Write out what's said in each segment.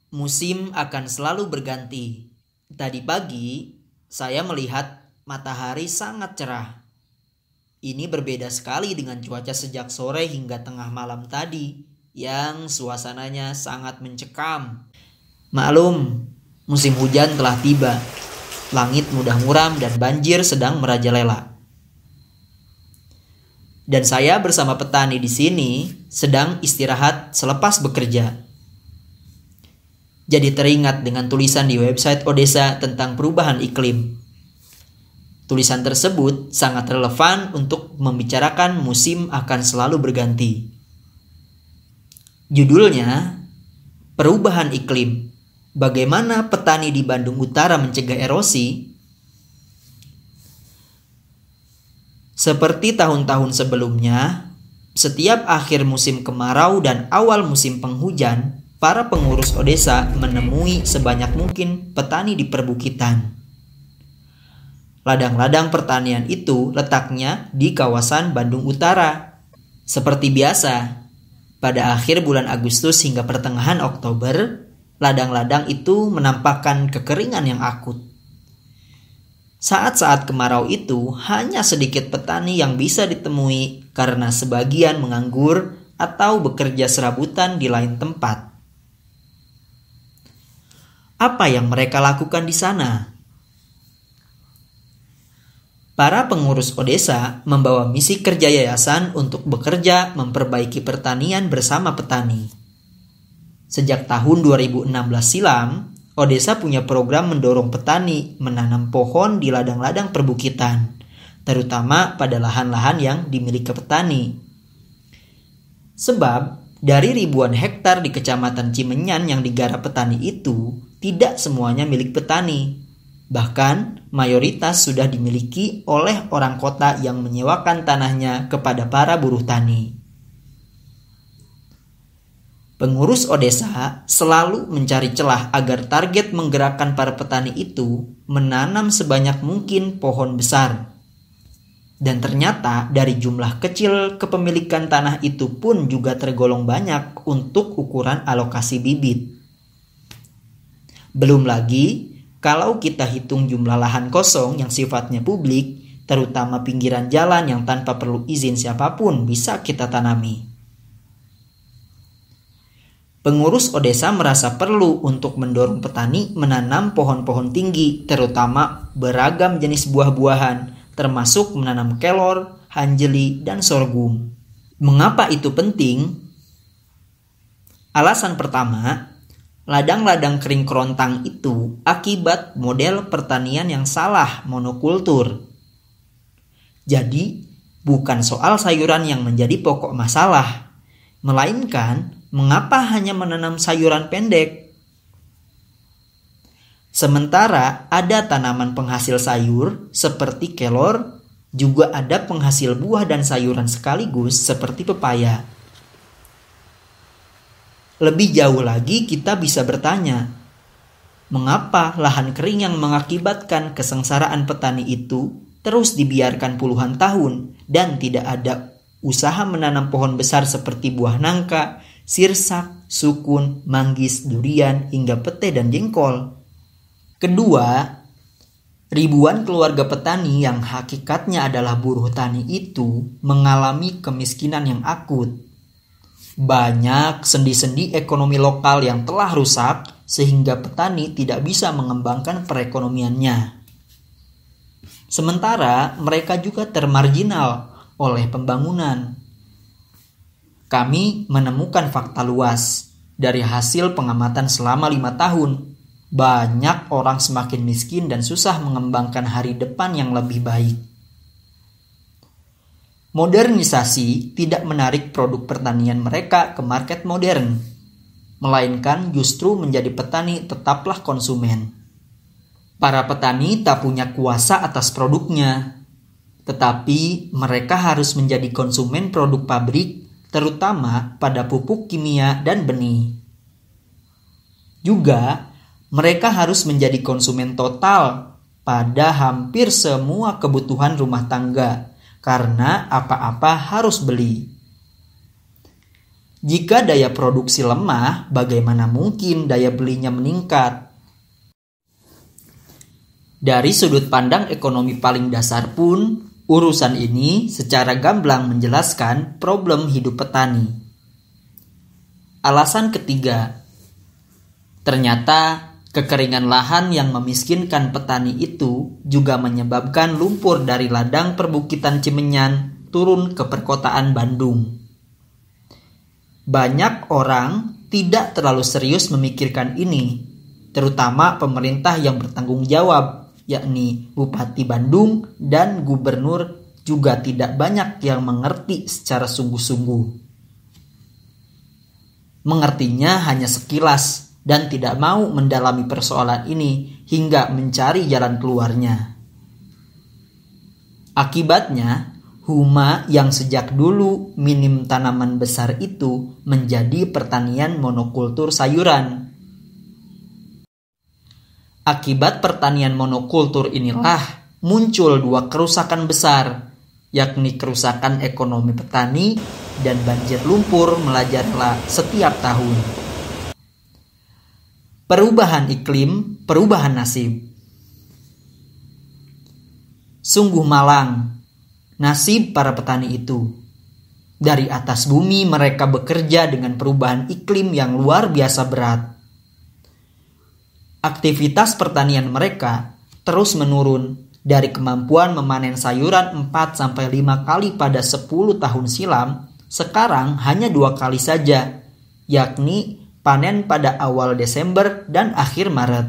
Musim akan selalu berganti. Tadi pagi, saya melihat matahari sangat cerah. Ini berbeda sekali dengan cuaca sejak sore hingga tengah malam tadi, yang suasananya sangat mencekam. Maklum, musim hujan telah tiba. Langit mudah muram dan banjir sedang merajalela. Dan saya bersama petani di sini sedang istirahat selepas bekerja. Jadi teringat dengan tulisan di website Odesa tentang perubahan iklim. Tulisan tersebut sangat relevan untuk membicarakan musim akan selalu berganti. Judulnya, Perubahan Iklim. Bagaimana petani di Bandung Utara mencegah erosi? Seperti tahun-tahun sebelumnya, setiap akhir musim kemarau dan awal musim penghujan, para pengurus Odesa menemui sebanyak mungkin petani di perbukitan. Ladang-ladang pertanian itu letaknya di kawasan Bandung Utara. Seperti biasa, pada akhir bulan Agustus hingga pertengahan Oktober, ladang-ladang itu menampakkan kekeringan yang akut. Saat-saat kemarau itu, hanya sedikit petani yang bisa ditemui karena sebagian menganggur atau bekerja serabutan di lain tempat. Apa yang mereka lakukan di sana? Para pengurus Odesa membawa misi kerja yayasan untuk bekerja memperbaiki pertanian bersama petani. Sejak tahun 2016 silam, Odesa punya program mendorong petani menanam pohon di ladang-ladang perbukitan, terutama pada lahan-lahan yang dimiliki petani. Sebab, dari ribuan hektar di Kecamatan Cimenyan yang digarap petani itu, tidak semuanya milik petani. Bahkan, mayoritas sudah dimiliki oleh orang kota yang menyewakan tanahnya kepada para buruh tani. Pengurus Odesa selalu mencari celah agar target menggerakkan para petani itu menanam sebanyak mungkin pohon besar. Dan ternyata dari jumlah kecil kepemilikan tanah itu pun juga tergolong banyak untuk ukuran alokasi bibit. Belum lagi kalau kita hitung jumlah lahan kosong yang sifatnya publik, terutama pinggiran jalan yang tanpa perlu izin siapapun bisa kita tanami. Pengurus Odesa merasa perlu untuk mendorong petani menanam pohon-pohon tinggi, terutama beragam jenis buah-buahan, termasuk menanam kelor, hanjeli, dan sorghum. Mengapa itu penting? Alasan pertama, ladang-ladang kering kerontang itu akibat model pertanian yang salah monokultur. Jadi, bukan soal sayuran yang menjadi pokok masalah, melainkan mengapa hanya menanam sayuran pendek. Sementara ada tanaman penghasil sayur seperti kelor, juga ada penghasil buah dan sayuran sekaligus seperti pepaya. Lebih jauh lagi kita bisa bertanya, mengapa lahan kering yang mengakibatkan kesengsaraan petani itu terus dibiarkan puluhan tahun dan tidak ada usaha menanam pohon besar seperti buah nangka, sirsak, sukun, manggis, durian, hingga pete dan jengkol? Kedua, ribuan keluarga petani yang hakikatnya adalah buruh tani itu mengalami kemiskinan yang akut. Banyak sendi-sendi ekonomi lokal yang telah rusak sehingga petani tidak bisa mengembangkan perekonomiannya. Sementara mereka juga termarginal oleh pembangunan. Kami menemukan fakta luas dari hasil pengamatan selama 5 tahun. Banyak orang semakin miskin dan susah mengembangkan hari depan yang lebih baik. Modernisasi tidak menarik produk pertanian mereka ke market modern, melainkan justru menjadi petani tetaplah konsumen. Para petani tak punya kuasa atas produknya, tetapi mereka harus menjadi konsumen produk pabrik, terutama pada pupuk kimia dan benih. Juga, mereka harus menjadi konsumen total pada hampir semua kebutuhan rumah tangga, karena apa-apa harus beli. Jika daya produksi lemah, bagaimana mungkin daya belinya meningkat? Dari sudut pandang ekonomi paling dasar pun, urusan ini secara gamblang menjelaskan problem hidup petani. Alasan ketiga, ternyata kekeringan lahan yang memiskinkan petani itu juga menyebabkan lumpur dari ladang perbukitan Cimenyan turun ke perkotaan Bandung. Banyak orang tidak terlalu serius memikirkan ini, terutama pemerintah yang bertanggung jawab, yakni Bupati Bandung dan Gubernur juga tidak banyak yang mengerti secara sungguh-sungguh. Mengertinya hanya sekilas dan tidak mau mendalami persoalan ini hingga mencari jalan keluarnya. Akibatnya, huma yang sejak dulu minim tanaman besar itu menjadi pertanian monokultur sayuran. Akibat pertanian monokultur inilah muncul dua kerusakan besar, yakni kerusakan ekonomi petani dan banjir lumpur merajalela setiap tahun. Perubahan iklim, perubahan nasib. Sungguh malang nasib para petani itu. Dari atas bumi mereka bekerja dengan perubahan iklim yang luar biasa berat. Aktivitas pertanian mereka terus menurun dari kemampuan memanen sayuran 4-5 kali pada 10 tahun silam, sekarang hanya 2 kali saja, yakni panen pada awal Desember dan akhir Maret.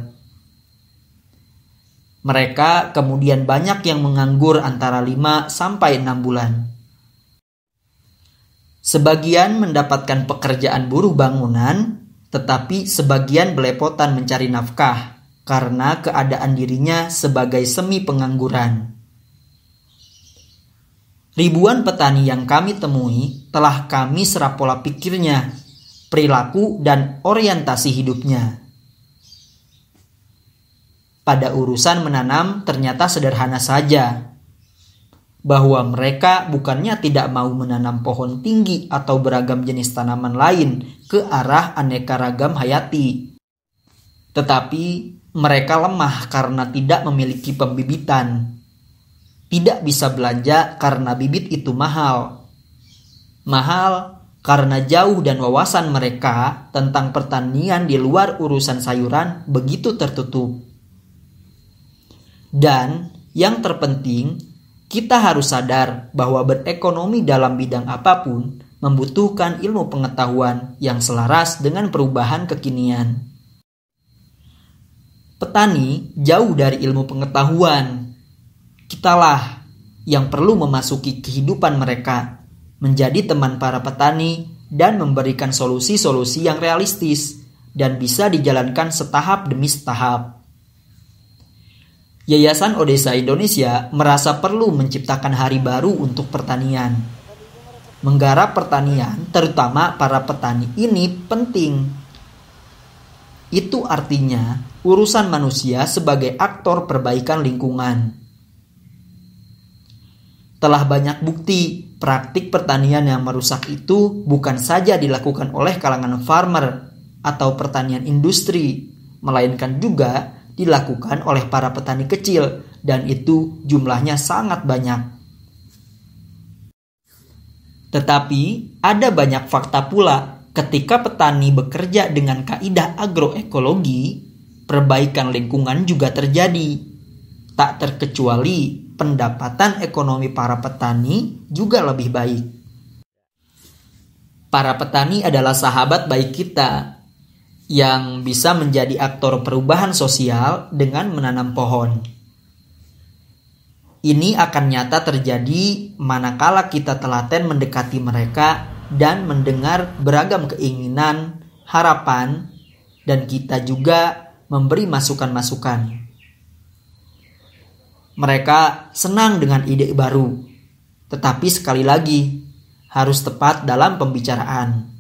Mereka kemudian banyak yang menganggur antara 5-6 bulan. Sebagian mendapatkan pekerjaan buruh bangunan, tetapi sebagian belepotan mencari nafkah karena keadaan dirinya sebagai semi pengangguran. Ribuan petani yang kami temui telah kami serap pola pikirnya, perilaku dan orientasi hidupnya. Pada urusan menanam ternyata sederhana saja, bahwa mereka bukannya tidak mau menanam pohon tinggi atau beragam jenis tanaman lain ke arah aneka ragam hayati, tetapi mereka lemah karena tidak memiliki pembibitan, tidak bisa belanja karena bibit itu mahal karena jauh dan wawasan mereka tentang pertanian di luar urusan sayuran begitu tertutup. Dan yang terpenting, kita harus sadar bahwa berekonomi dalam bidang apapun membutuhkan ilmu pengetahuan yang selaras dengan perubahan kekinian. Petani jauh dari ilmu pengetahuan. Kitalah yang perlu memasuki kehidupan mereka, menjadi teman para petani dan memberikan solusi-solusi yang realistis dan bisa dijalankan setahap demi setahap. Yayasan Odesa Indonesia merasa perlu menciptakan hari baru untuk pertanian. Menggarap pertanian, terutama para petani ini penting. Itu artinya urusan manusia sebagai aktor perbaikan lingkungan. Telah banyak bukti praktik pertanian yang merusak itu bukan saja dilakukan oleh kalangan farmer atau pertanian industri, melainkan juga dilakukan oleh para petani kecil, dan itu jumlahnya sangat banyak. Tetapi ada banyak fakta pula ketika petani bekerja dengan kaidah agroekologi, perbaikan lingkungan juga terjadi. Tak terkecuali pendapatan ekonomi para petani juga lebih baik. Para petani adalah sahabat baik kita yang bisa menjadi aktor perubahan sosial dengan menanam pohon. Ini akan nyata terjadi manakala kita telaten mendekati mereka dan mendengar beragam keinginan, harapan, dan kita juga memberi masukan-masukan. Mereka senang dengan ide baru, tetapi sekali lagi harus tepat dalam pembicaraan.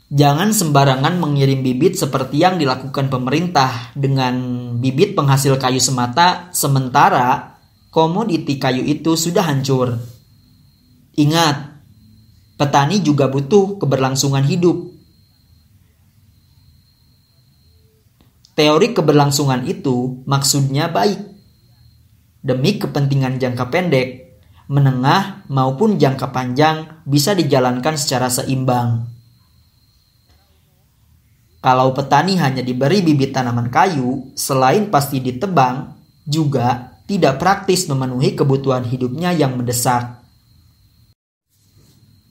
Jangan sembarangan mengirim bibit seperti yang dilakukan pemerintah dengan bibit penghasil kayu semata, sementara komoditi kayu itu sudah hancur. Ingat, Petani juga butuh keberlangsungan hidup. Teori keberlangsungan itu maksudnya baik, demi kepentingan jangka pendek, menengah maupun jangka panjang bisa dijalankan secara seimbang. Kalau petani hanya diberi bibit tanaman kayu, selain pasti ditebang, juga tidak praktis memenuhi kebutuhan hidupnya yang mendesak.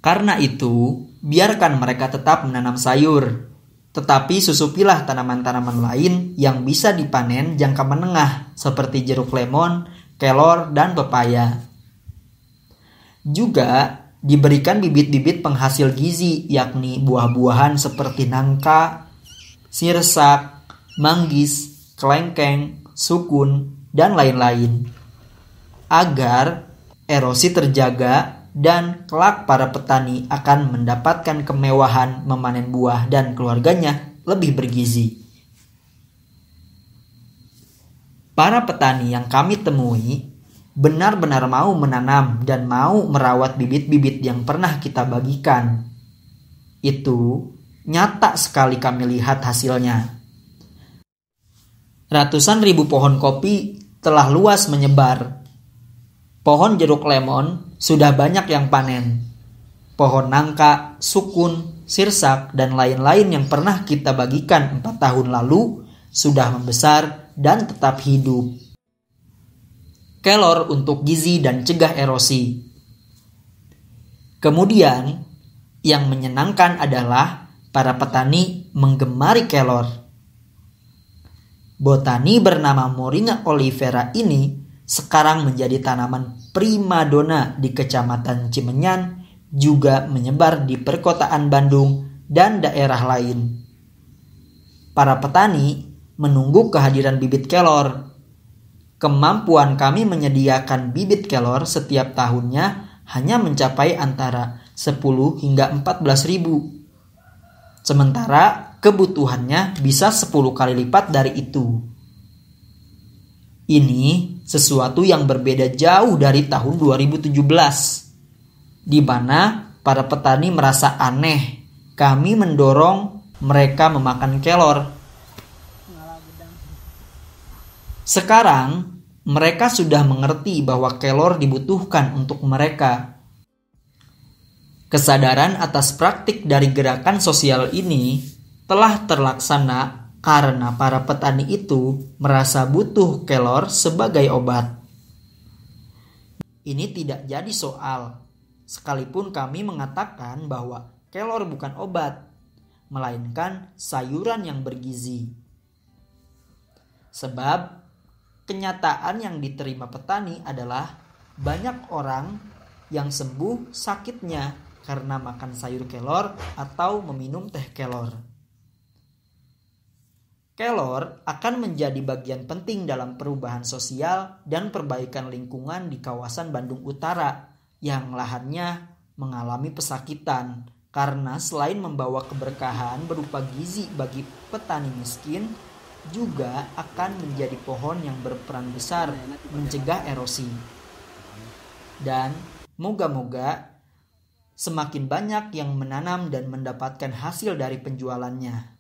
Karena itu, biarkan mereka tetap menanam sayur, tetapi susupilah tanaman-tanaman lain yang bisa dipanen jangka menengah seperti jeruk lemon, kelor, dan pepaya. Juga diberikan bibit-bibit penghasil gizi yakni buah-buahan seperti nangka, sirsak, manggis, kelengkeng, sukun, dan lain-lain. Agar erosi terjaga dan kelak para petani akan mendapatkan kemewahan memanen buah dan keluarganya lebih bergizi. Para petani yang kami temui benar-benar mau menanam dan mau merawat bibit-bibit yang pernah kita bagikan. Itu nyata sekali kami lihat hasilnya. Ratusan ribu pohon kopi telah luas menyebar. Pohon jeruk lemon sudah banyak yang panen. Pohon nangka, sukun, sirsak, dan lain-lain yang pernah kita bagikan 4 tahun lalu sudah membesar dan tetap hidup. Kelor untuk gizi dan cegah erosi. Kemudian, yang menyenangkan adalah para petani menggemari kelor. Botani bernama Moringa olivera ini sekarang menjadi tanaman primadona di Kecamatan Cimenyan, juga menyebar di perkotaan Bandung dan daerah lain. Para petani menunggu kehadiran bibit kelor. Kemampuan kami menyediakan bibit kelor setiap tahunnya hanya mencapai antara 10 hingga 14 ribu. Sementara kebutuhannya bisa 10 kali lipat dari itu. Ini sesuatu yang berbeda jauh dari tahun 2017, di mana para petani merasa aneh kami mendorong mereka memakan kelor. Sekarang mereka sudah mengerti bahwa kelor dibutuhkan untuk mereka. Kesadaran atas praktik dari gerakan sosial ini telah terlaksana karena para petani itu merasa butuh kelor sebagai obat. Ini tidak jadi soal, sekalipun kami mengatakan bahwa kelor bukan obat, melainkan sayuran yang bergizi. Sebab kenyataan yang diterima petani adalah banyak orang yang sembuh sakitnya karena makan sayur kelor atau meminum teh kelor. Kelor akan menjadi bagian penting dalam perubahan sosial dan perbaikan lingkungan di kawasan Bandung Utara yang lahannya mengalami pesakitan karena selain membawa keberkahan berupa gizi bagi petani miskin, juga akan menjadi pohon yang berperan besar mencegah erosi. Dan moga-moga semakin banyak yang menanam dan mendapatkan hasil dari penjualannya.